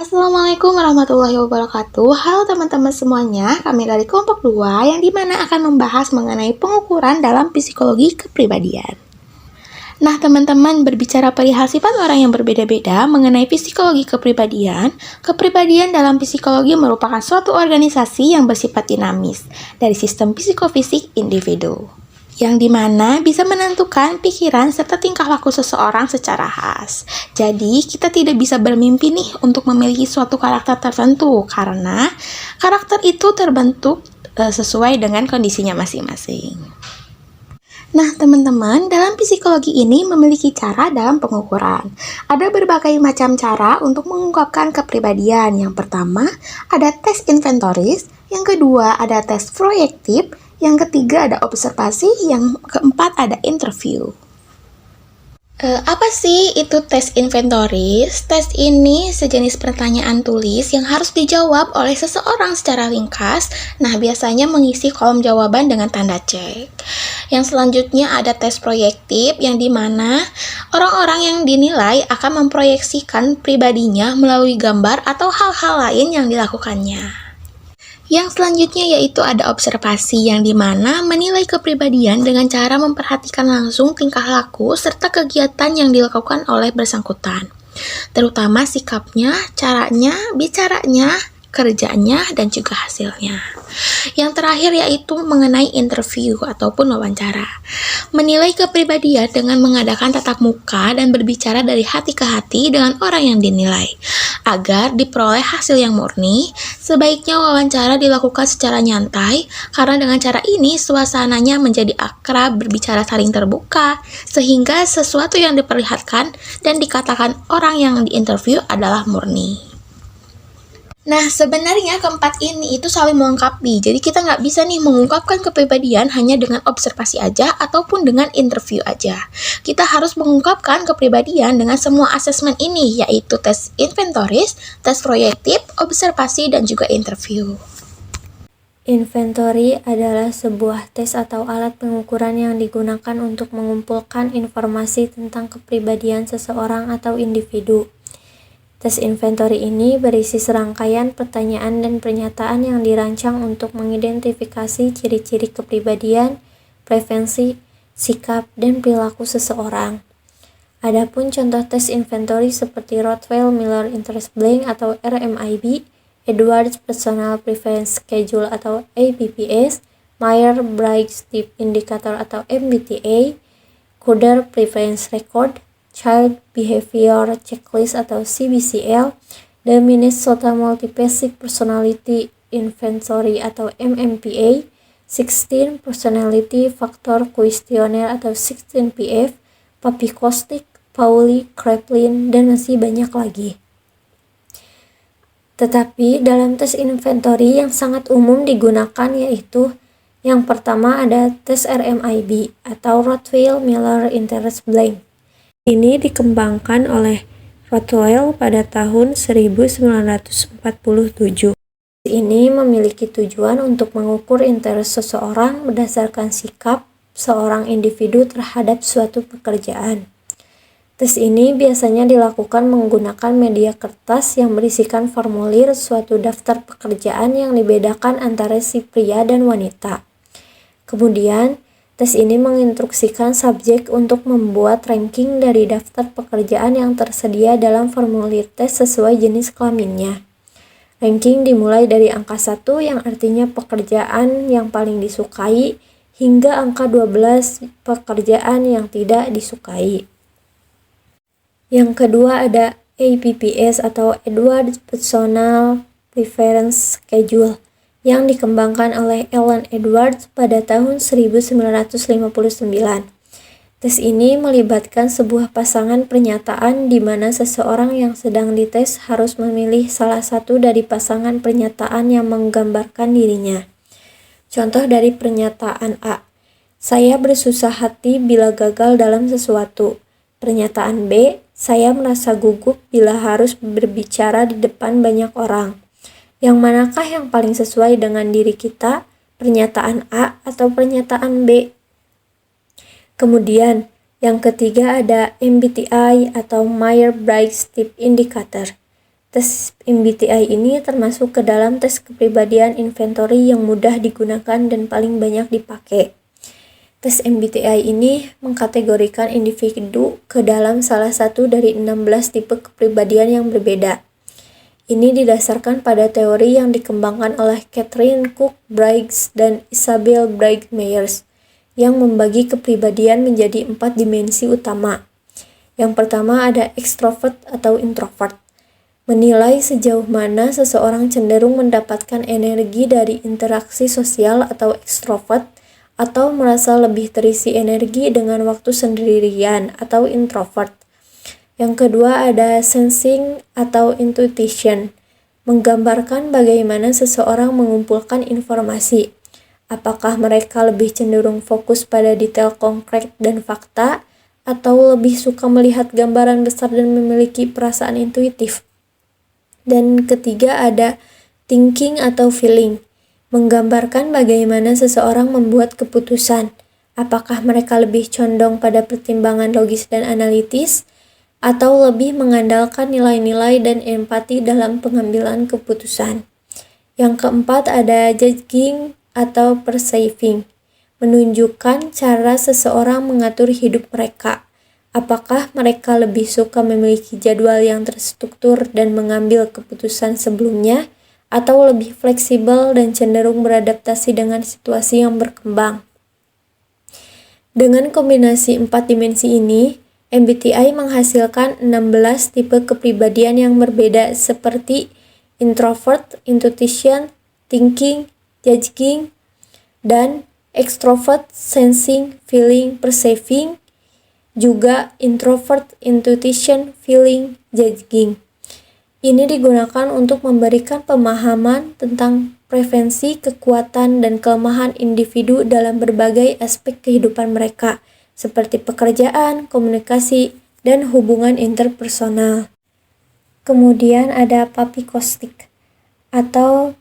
Assalamualaikum warahmatullahi wabarakatuh. Halo teman-teman semuanya, kami dari kelompok 2 yang dimana akan membahas mengenai pengukuran dalam psikologi kepribadian. Nah teman-teman, berbicara perihal sifat orang yang berbeda-beda mengenai psikologi kepribadian dalam psikologi merupakan suatu organisasi yang bersifat dinamis dari sistem psikofisik individu, yang dimana bisa menentukan pikiran serta tingkah laku seseorang secara khas. Jadi, kita tidak bisa bermimpi nih untuk memiliki suatu karakter tertentu karena karakter itu terbentuk sesuai dengan kondisinya masing-masing. Nah, teman-teman, dalam psikologi ini memiliki cara dalam pengukuran. Ada berbagai macam cara untuk mengungkapkan kepribadian. Yang pertama, ada tes inventoris. Yang kedua, ada tes proyektif. Yang ketiga, ada observasi. Yang keempat, ada interview. Apa sih itu tes inventoris? Tes ini sejenis pertanyaan tulis yang harus dijawab oleh seseorang secara ringkas. Nah, biasanya mengisi kolom jawaban dengan tanda cek. Yang selanjutnya ada tes proyektif, yang dimana orang-orang yang dinilai akan memproyeksikan pribadinya melalui gambar atau hal-hal lain yang dilakukannya. Yang selanjutnya yaitu ada observasi, yang dimana menilai kepribadian dengan cara memperhatikan langsung tingkah laku serta kegiatan yang dilakukan oleh bersangkutan, terutama sikapnya, caranya, bicaranya, kerjanya, dan juga hasilnya. Yang terakhir yaitu mengenai interview ataupun wawancara. Menilai kepribadian dengan mengadakan tatap muka dan berbicara dari hati ke hati dengan orang yang dinilai. Agar diperoleh hasil yang murni, sebaiknya wawancara dilakukan secara nyantai, karena dengan cara ini suasananya menjadi akrab, berbicara saling terbuka, sehingga sesuatu yang diperlihatkan dan dikatakan orang yang diinterview adalah murni. Nah, sebenarnya keempat ini itu saling melengkapi. Jadi kita nggak bisa nih mengungkapkan kepribadian hanya dengan observasi aja ataupun dengan interview aja. Kita harus mengungkapkan kepribadian dengan semua asesmen ini, yaitu tes inventoris, tes proyektif, observasi, dan juga interview. Inventory adalah sebuah tes atau alat pengukuran yang digunakan untuk mengumpulkan informasi tentang kepribadian seseorang atau individu. Tes inventory ini berisi serangkaian pertanyaan dan pernyataan yang dirancang untuk mengidentifikasi ciri-ciri kepribadian, preferensi, sikap, dan perilaku seseorang. Adapun contoh tes inventory seperti Rothwell Miller Interest Blank atau RMIB, Edwards Personal Preference Schedule atau APPS, Myers-Briggs Type Indicator atau MBTI, Coder Preference Record, Child Behavior Checklist atau CBCL, The Minnesota Multiphasic Personality Inventory atau MMPA, 16 Personality Factor Questionnaire atau 16PF, Papik-Kostick, Pauli, Kraepelin, dan masih banyak lagi. Tetapi dalam tes inventory yang sangat umum digunakan yaitu yang pertama ada tes RMIB atau Rothwell Miller Interest Blank. Ini dikembangkan oleh Rothwell pada tahun 1947. Ini memiliki tujuan untuk mengukur interest seseorang berdasarkan sikap seorang individu terhadap suatu pekerjaan. Tes ini biasanya dilakukan menggunakan media kertas yang berisikan formulir suatu daftar pekerjaan yang dibedakan antara si pria dan wanita. Kemudian, tes ini menginstruksikan subjek untuk membuat ranking dari daftar pekerjaan yang tersedia dalam formulir tes sesuai jenis kelaminnya. Ranking dimulai dari angka 1 yang artinya pekerjaan yang paling disukai hingga angka 12 pekerjaan yang tidak disukai. Yang kedua ada APPS atau Edwards Personal Preference Schedule yang dikembangkan oleh Alan Edwards pada tahun 1959. Tes ini melibatkan sebuah pasangan pernyataan di mana seseorang yang sedang dites harus memilih salah satu dari pasangan pernyataan yang menggambarkan dirinya. Contoh dari pernyataan A, saya bersusah hati bila gagal dalam sesuatu. Pernyataan B, saya merasa gugup bila harus berbicara di depan banyak orang. Yang manakah yang paling sesuai dengan diri kita, pernyataan A atau pernyataan B? Kemudian, yang ketiga ada MBTI atau Myers-Briggs Type Indicator. Tes MBTI ini termasuk ke dalam tes kepribadian inventory yang mudah digunakan dan paling banyak dipakai. Tes MBTI ini mengkategorikan individu ke dalam salah satu dari 16 tipe kepribadian yang berbeda. Ini didasarkan pada teori yang dikembangkan oleh Catherine Cook Briggs dan Isabel Briggs Myers, yang membagi kepribadian menjadi 4 dimensi utama. Yang pertama ada extrovert atau introvert. Menilai sejauh mana seseorang cenderung mendapatkan energi dari interaksi sosial atau extrovert, atau merasa lebih terisi energi dengan waktu sendirian atau introvert. Yang kedua ada sensing atau intuition, menggambarkan bagaimana seseorang mengumpulkan informasi. Apakah mereka lebih cenderung fokus pada detail konkret dan fakta, atau lebih suka melihat gambaran besar dan memiliki perasaan intuitif. Dan ketiga ada thinking atau feeling, menggambarkan bagaimana seseorang membuat keputusan. Apakah mereka lebih condong pada pertimbangan logis dan analitis, atau lebih mengandalkan nilai-nilai dan empati dalam pengambilan keputusan. Yang keempat ada judging atau perceiving, menunjukkan cara seseorang mengatur hidup mereka. Apakah mereka lebih suka memiliki jadwal yang terstruktur dan mengambil keputusan sebelumnya, atau lebih fleksibel dan cenderung beradaptasi dengan situasi yang berkembang. Dengan kombinasi 4 dimensi ini, MBTI menghasilkan 16 tipe kepribadian yang berbeda seperti introvert, intuition, thinking, judging, dan extrovert, sensing, feeling, perceiving, juga introvert, intuition, feeling, judging. Ini digunakan untuk memberikan pemahaman tentang preferensi, kekuatan, dan kelemahan individu dalam berbagai aspek kehidupan mereka, seperti pekerjaan, komunikasi, dan hubungan interpersonal. Kemudian ada Papikostik atau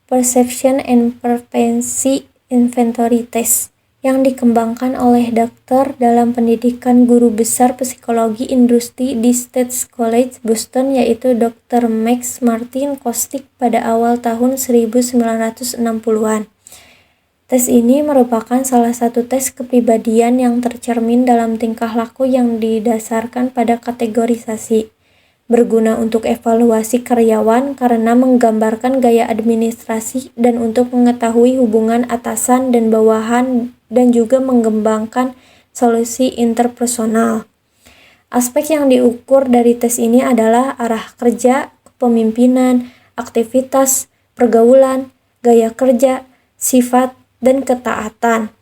Perception and Preference Inventory Test, yang dikembangkan oleh dokter dalam pendidikan guru besar psikologi industri di State College Boston, yaitu Dr. Max Martin Kostick pada awal tahun 1960-an. Tes ini merupakan salah satu tes kepribadian yang tercermin dalam tingkah laku yang didasarkan pada kategorisasi, berguna untuk evaluasi karyawan karena menggambarkan gaya administrasi dan untuk mengetahui hubungan atasan dan bawahan, dan juga mengembangkan solusi interpersonal. Aspek yang diukur dari tes ini adalah arah kerja, kepemimpinan, aktivitas, pergaulan, gaya kerja, sifat, dan ketaatan.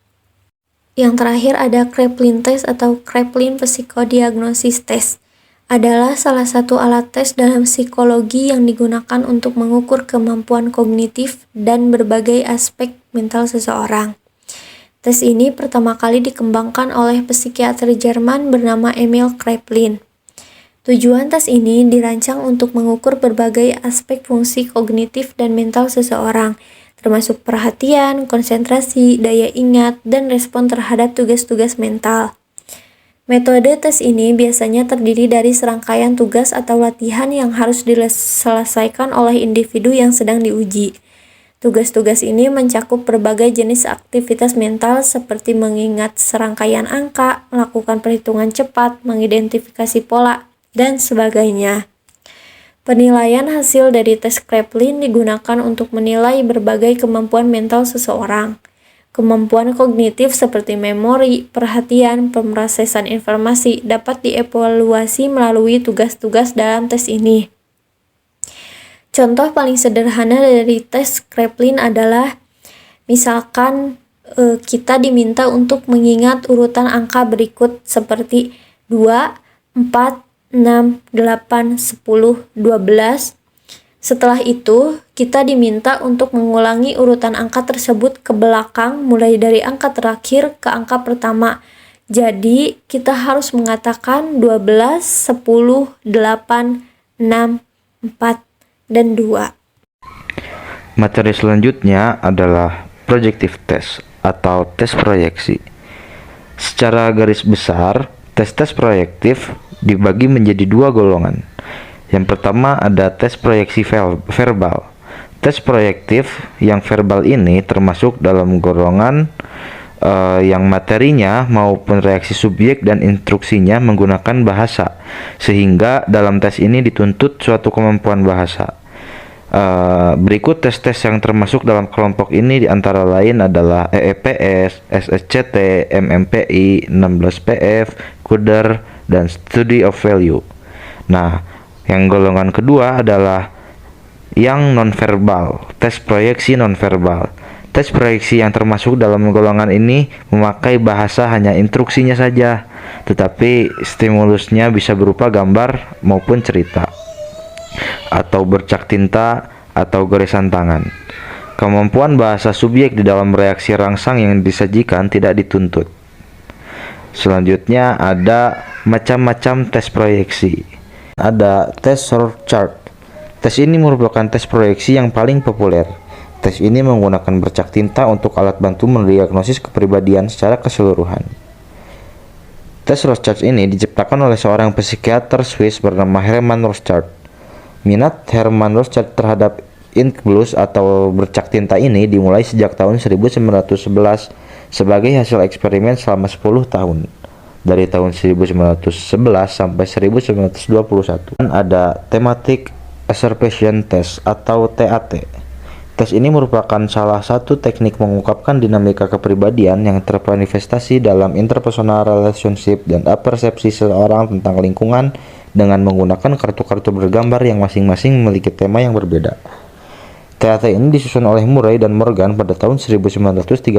Yang terakhir ada Kraepelin Test atau Kraepelin Psychodiagnosis Test. Adalah salah satu alat tes dalam psikologi yang digunakan untuk mengukur kemampuan kognitif dan berbagai aspek mental seseorang. Tes ini pertama kali dikembangkan oleh psikiater Jerman bernama Emil Kraepelin. Tujuan tes ini dirancang untuk mengukur berbagai aspek fungsi kognitif dan mental seseorang, termasuk perhatian, konsentrasi, daya ingat, dan respon terhadap tugas-tugas mental. Metode tes ini biasanya terdiri dari serangkaian tugas atau latihan yang harus diselesaikan oleh individu yang sedang diuji. Tugas-tugas ini mencakup berbagai jenis aktivitas mental seperti mengingat serangkaian angka, melakukan perhitungan cepat, mengidentifikasi pola, dan sebagainya. Penilaian hasil dari tes Kraepelin digunakan untuk menilai berbagai kemampuan mental seseorang. Kemampuan kognitif seperti memori, perhatian, pemrosesan informasi dapat dievaluasi melalui tugas-tugas dalam tes ini. Contoh paling sederhana dari tes Kraepelin adalah misalkan kita diminta untuk mengingat urutan angka berikut seperti 2, 4, 6, 8, 10, 12. Setelah itu, kita diminta untuk mengulangi urutan angka tersebut ke belakang mulai dari angka terakhir ke angka pertama. Jadi, kita harus mengatakan 12, 10, 8, 6, 4, dan 2. Materi selanjutnya adalah projective test atau tes proyeksi. Secara garis besar, tes-tes proyektif dibagi menjadi 2 golongan, Yang pertama ada tes proyeksi verbal. Tes proyektif yang verbal ini termasuk dalam golongan yang materinya maupun reaksi subjek dan instruksinya menggunakan bahasa, sehingga dalam tes ini dituntut suatu kemampuan bahasa. Berikut tes-tes yang termasuk dalam kelompok ini antara lain adalah EEPS, SSCT, MMPI, 16PF, CUDER, dan Study of Value. Nah, yang golongan kedua adalah yang nonverbal, tes proyeksi nonverbal. Tes proyeksi yang termasuk dalam golongan ini memakai bahasa hanya instruksinya saja, tetapi stimulusnya bisa berupa gambar maupun cerita, atau bercak tinta atau garisan tangan. Kemampuan bahasa subjek di dalam reaksi rangsang yang disajikan tidak dituntut. Selanjutnya ada macam-macam tes proyeksi. Ada tes Rorschach. Tes ini merupakan tes proyeksi yang paling populer. Tes ini menggunakan bercak tinta untuk alat bantu mendiagnosis kepribadian secara keseluruhan. Tes Rorschach ini diciptakan oleh seorang psikiater Swiss bernama Hermann Rorschach. Minat Hermann Rorschach terhadap inkblus atau bercak tinta ini dimulai sejak tahun 1911 sebagai hasil eksperimen selama 10 tahun. Dari tahun 1911 sampai 1921. Dan ada Thematic Assertion Test atau TAT. Tes ini merupakan salah satu teknik mengungkapkan dinamika kepribadian yang termanifestasi dalam interpersonal relationship dan persepsi seseorang tentang lingkungan dengan menggunakan kartu-kartu bergambar yang masing-masing memiliki tema yang berbeda. TAT ini disusun oleh Murray dan Morgan pada tahun 1935.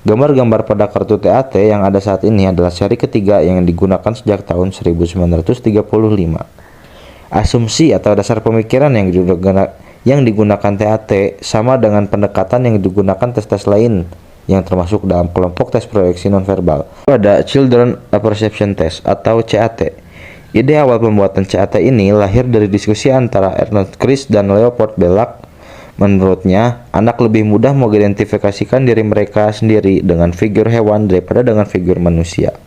Gambar-gambar pada kartu TAT yang ada saat ini adalah seri ketiga yang digunakan sejak tahun 1935. Asumsi atau dasar pemikiran yang digunakan TAT sama dengan pendekatan yang digunakan tes-tes lain yang termasuk dalam kelompok tes proyeksi nonverbal. Ada Children Apperception Test atau CAT. Ide awal pembuatan CAT ini lahir dari diskusi antara Ernest Chris dan Leopold Belak. Menurutnya, anak lebih mudah mengidentifikasikan diri mereka sendiri dengan figur hewan daripada dengan figur manusia.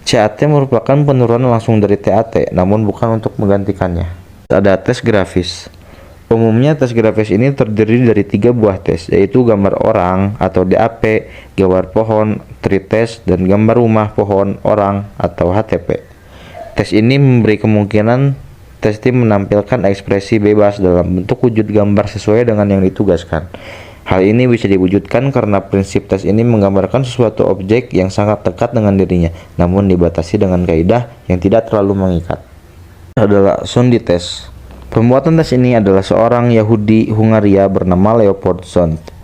CAT merupakan penurunan langsung dari TAT, namun bukan untuk menggantikannya. Ada tes grafis. Umumnya tes grafis ini terdiri dari 3 buah tes, yaitu gambar orang atau DAP, gambar pohon, tree test, dan gambar rumah, pohon, orang atau HTP. Tes ini memberi kemungkinan tes tim menampilkan ekspresi bebas dalam bentuk wujud gambar sesuai dengan yang ditugaskan. Hal ini bisa diwujudkan karena prinsip tes ini menggambarkan sesuatu objek yang sangat dekat dengan dirinya, namun dibatasi dengan kaidah yang tidak terlalu mengikat. Adalah Sondy Test. Pembuatan tes ini adalah seorang Yahudi Hungaria bernama Leopold Sondt.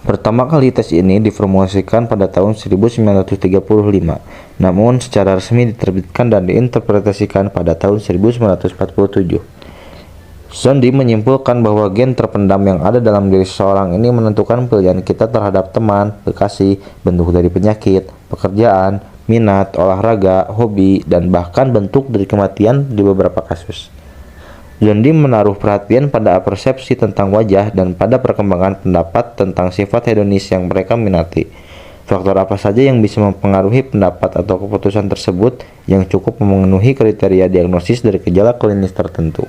Pertama kali tes ini diformulasikan pada tahun 1935, namun secara resmi diterbitkan dan diinterpretasikan pada tahun 1947. Sondy menyimpulkan bahwa gen terpendam yang ada dalam diri seseorang ini menentukan pilihan kita terhadap teman, kekasih, bentuk dari penyakit, pekerjaan, minat, olahraga, hobi, dan bahkan bentuk dari kematian di beberapa kasus. Sondy menaruh perhatian pada persepsi tentang wajah dan pada perkembangan pendapat tentang sifat hedonis yang mereka minati. Faktor apa saja yang bisa mempengaruhi pendapat atau keputusan tersebut yang cukup memenuhi kriteria diagnosis dari gejala klinis tertentu.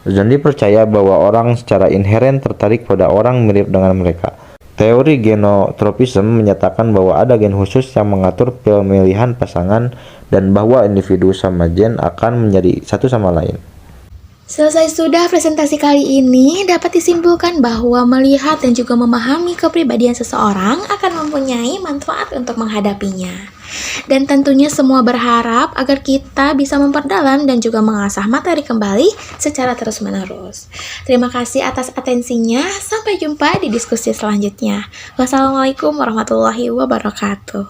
Sondy percaya bahwa orang secara inheren tertarik pada orang mirip dengan mereka. Teori genotropism menyatakan bahwa ada gen khusus yang mengatur pemilihan pasangan dan bahwa individu sama gen akan menjadi satu sama lain. Selesai sudah presentasi kali ini, dapat disimpulkan bahwa melihat dan juga memahami kepribadian seseorang akan mempunyai manfaat untuk menghadapinya. Dan tentunya semua berharap agar kita bisa memperdalam dan juga mengasah materi kembali secara terus-menerus. Terima kasih atas atensinya, sampai jumpa di diskusi selanjutnya. Wassalamualaikum warahmatullahi wabarakatuh.